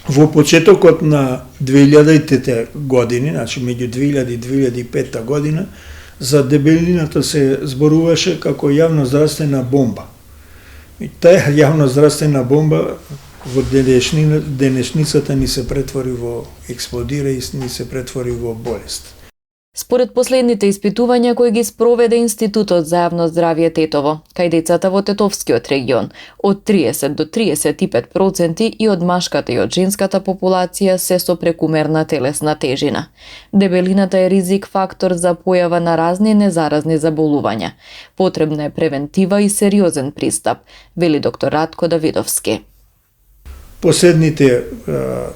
Во почетокот на 2000-те години, значи меѓу 2000 и 2005 година, за дебелината се зборуваше како јавноздравствена бомба. И таа јавноздравствена бомба во денешницата ни се претвори во експлодира и ни се претвори во болест. Според последните испитувања кои ги спроведе Институтот за јавно здравје Тетово, кај децата во Тетовскиот регион, од 30 до 35% и од машката и од женската популација се со прекумерна телесна тежина. Дебелината е ризик фактор за појава на разни незаразни заболувања. Потребна е превентива и сериозен пристап, вели доктор Ратко Давидовски. Последните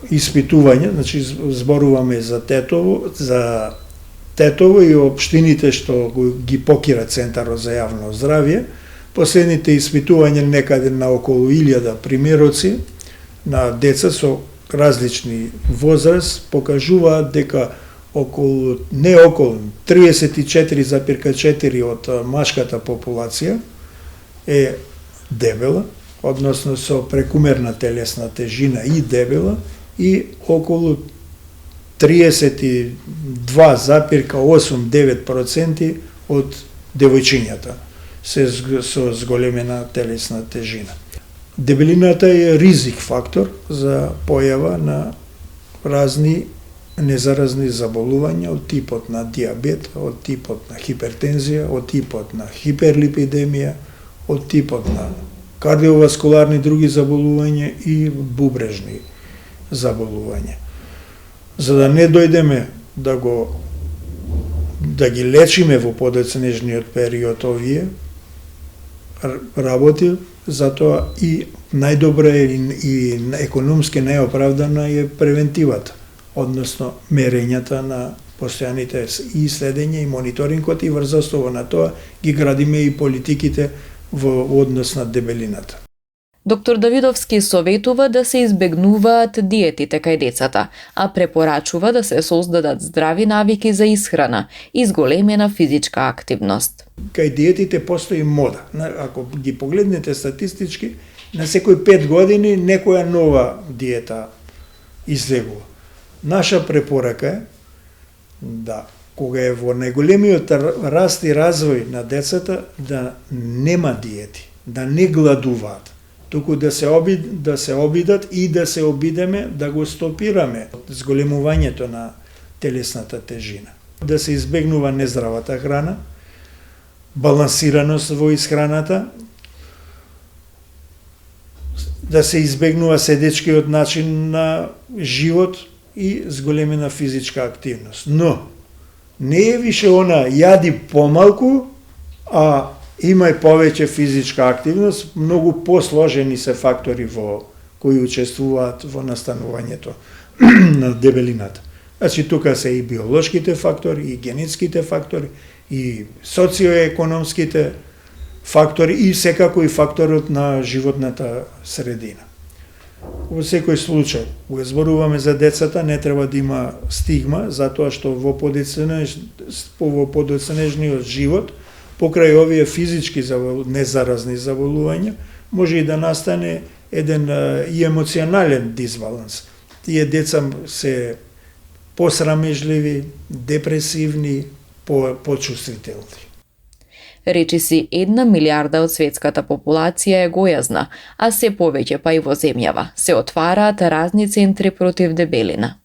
испитувања, значи зборуваме за Тетово и општините што ги покира Центарот за јавно здравје, последните испитувања некаде на околу 1000 примероци на деца со различни возраст покажуваат дека околу 34,4 од машката популација е дебела, односно со прекумерна телесна тежина и дебела, и околу 32,8-9% од девојчињата се со зголемена телесна тежина. Дебелината е ризик фактор за појава на разни незаразни заболувања од типот на диабет, од типот на хипертензија, од типот на хиперлипидемија, од типот на кардиоваскуларни други заболувања и бубрежни заболувања. За да не дојдеме да ги лечиме во подоцнежниот период овие работи, затоа и најдобра и економски најоправдана е превентивата, односно мерењата на постојаните и следење и мониторингот, и врз основа на тоа ги градиме и политиките во однос на дебелината. Доктор Давидовски советува да се избегнуваат диетите кај децата, а препорачува да се создадат здрави навики за исхрана и зголемена физичка активност. Кај диетите постои мода. Ако ги погледнете статистички, на секој 5 години некоја нова диета излегува. Наша препорака е да, кога е во најголемиот раст и развој на децата, да нема диети, да не гладуваат, туку да се обидат и да се обидеме да го стопираме зголемувањето на телесната тежина. Да се избегнува нездравата храна, балансираност во исхраната, да се избегнува седечкиот начин на живот и зголемена физичка активност. Но не е више она јади помалку, а има и повеќе физичка активност, многу посложени се фактори кои учествуваат во настанувањето на дебелината. Значи, тука се и биолошките фактори, и генетските фактори, и социоекономските фактори, и секако и факторот на животната средина. Во секој случај, кога зборуваме за децата, не треба да има стигма, затоа што во подоцнежниот живот, покрај овие физички незаразни заболувања, може и да настане еден и емоционален дисбаланс. Тие деца се посрамежливи, депресивни, почувствителни. Речиси 1 милиарда од светската популација е гојазна, а се повеќе па и во земјава се отвараат разни центри против дебелина.